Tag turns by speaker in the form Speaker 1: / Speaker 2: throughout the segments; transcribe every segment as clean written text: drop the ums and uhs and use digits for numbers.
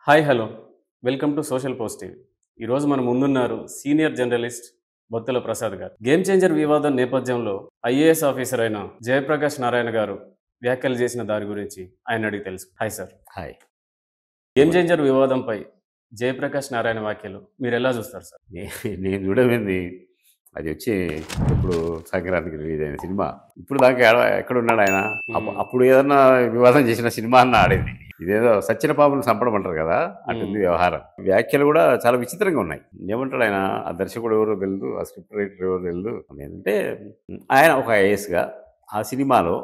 Speaker 1: Hi hello welcome to social post TV. ఈరోజు మన ముందున్నారు సీనియర్ జర్నలిస్ట్ బొత్తుల ప్రసాద్ గారు. గేమ్ చేంజర్ వివాదం నేపథ్యంలో ఐఏఎస్ ఆఫీసర్ అయిన జయప్రకాష్ నారాయణ గారు వ్యాఖ్యలు చేసిన దాని గురించి ఆయన అడిగి తెలుసు. Hi sir.
Speaker 2: Hi.
Speaker 1: Game changer వివాదంపై జయప్రకాష్ నారాయణ వ్యాఖ్యలు మీరు ఎలా చూస్తారు సార్?
Speaker 2: నేను చూడమైంది అది వచ్చి ఇప్పుడు సంక్రాంతికి రిలీజ్ అయిన సినిమా. ఇప్పుడు దాకా ఎక్కడున్నాడు ఆయన? అప్పుడు ఏదన్నా వివాదం చేసిన సినిమా అన్న ఆడేది. ఇదేదో సచ్చిన పాములు చంపడం అంటారు కదా, అటుంది వ్యవహారం. వ్యాఖ్యలు కూడా చాలా విచిత్రంగా ఉన్నాయి. ఏమంటాడు ఆయన? ఆ దర్శకుడు ఎవరో తెలియదు, ఆ స్క్రిప్ట్ రైటర్ ఎవరో తెలియదు. ఏంటంటే ఆయన ఒక ఐఏఎస్గా ఆ సినిమాలో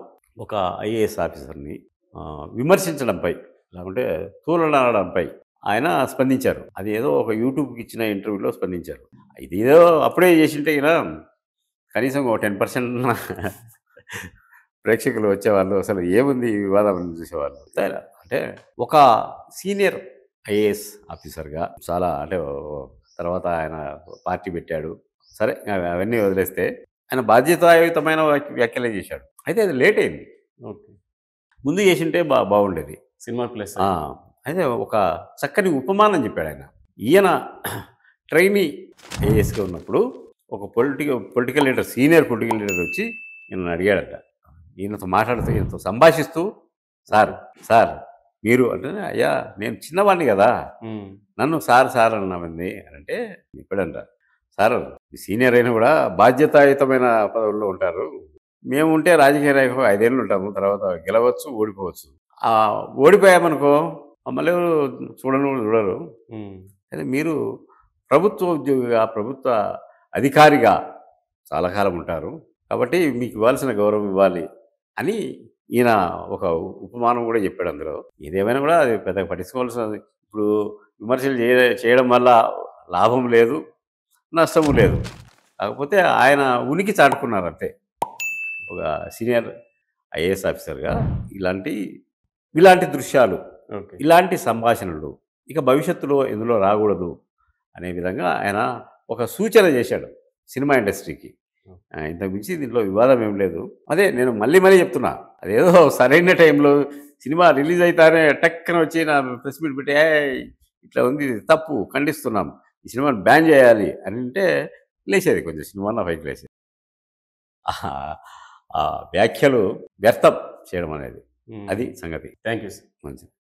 Speaker 2: ఒక ఐఏఎస్ ఆఫీసర్ని విమర్శించడంపై లేకుంటే తూలనాడడంపై ఆయన స్పందించారు. అది ఏదో ఒక యూట్యూబ్కి ఇచ్చిన ఇంటర్వ్యూలో స్పందించారు. ఇది ఏదో అప్పుడే చేసింటే ఇలా కనీసం ఒక 10% ప్రేక్షకులు వచ్చేవాళ్ళు. అసలు ఏముంది ఈ వివాదాలను చూసేవాళ్ళు. అంటే ఒక సీనియర్ ఐఏఎస్ ఆఫీసర్గా చాలా అంటే తర్వాత ఆయన పార్టీ పెట్టాడు. సరే అవన్నీ వదిలేస్తే ఆయన బాధ్యతాయుతమైన వ్యాఖ్యలే చేశాడు. అయితే అది లేట్ అయింది.
Speaker 1: ఓకే.
Speaker 2: ముందు చేసింటే బాగుండేది
Speaker 1: సినిమా ప్లస్.
Speaker 2: అయితే ఒక చక్కని ఉపమానం చెప్పాడు ఆయన. ఈయన ట్రైనీ ఐఏఎస్గా ఉన్నప్పుడు ఒక political leader, senior political leader వచ్చి ఈయన అడిగాడట. ఈయనతో మాట్లాడుతూ, ఈయనతో సంభాషిస్తూ, సార్ సార్ మీరు అంటే, అయ్యా నేను చిన్నవాడిని కదా, నన్ను సార్ సార్ అన్నామంది అంటే చెప్పాడంట. సార్ సీనియర్ అయినా కూడా బాధ్యతాయుతమైన పదవుల్లో ఉంటారు. మేము ఉంటే రాజకీయ నాయకులు 5 ఏళ్ళు ఉంటాము, తర్వాత గెలవచ్చు, ఓడిపోవచ్చు. ఓడిపోయామనుకో మళ్ళీ చూడరు. అయితే మీరు ప్రభుత్వ ఉద్యోగిగా, ప్రభుత్వ అధికారిగా చాలా కాలం ఉంటారు, కాబట్టి మీకు ఇవ్వాల్సిన గౌరవం ఇవ్వాలి అని ఈయన ఒక ఉపమానం కూడా చెప్పాడు అందులో. ఏదేమైనా కూడా అది పెద్దగా పట్టించుకోవాల్సినది. ఇప్పుడు విమర్శలు చేయడం వల్ల లాభం లేదు, నష్టము లేదు. కాకపోతే ఆయన ఉనికి చాటుకున్నారు అంతే. ఒక సీనియర్ ఐఏఎస్ ఆఫీసర్గా ఇలాంటి దృశ్యాలు, ఇలాంటి సంభాషణలు ఇక భవిష్యత్తులో ఎందులో రాకూడదు అనే విధంగా ఆయన ఒక సూచన చేశాడు సినిమా ఇండస్ట్రీకి. ఇంతకు మించి దీంట్లో వివాదం ఏం లేదు. అదే నేను మళ్ళీ చెప్తున్నా, అదేదో సరైన టైంలో సినిమా రిలీజ్ అవుతానే టక్కన వచ్చి నా ప్రెస్ మీట్ పెట్టి ఇట్లా ఉంది, ఇది తప్పు, ఖండిస్తున్నాం, ఈ సినిమాని బ్యాన్ చేయాలి అని అంటే లేచేది కొంచెం సినిమా పైకి లేచేది. ఆ వ్యాఖ్యలు వ్యర్థం చేయడం అనేది అది సంగతి.
Speaker 1: Thank you sir.
Speaker 2: మంచిది.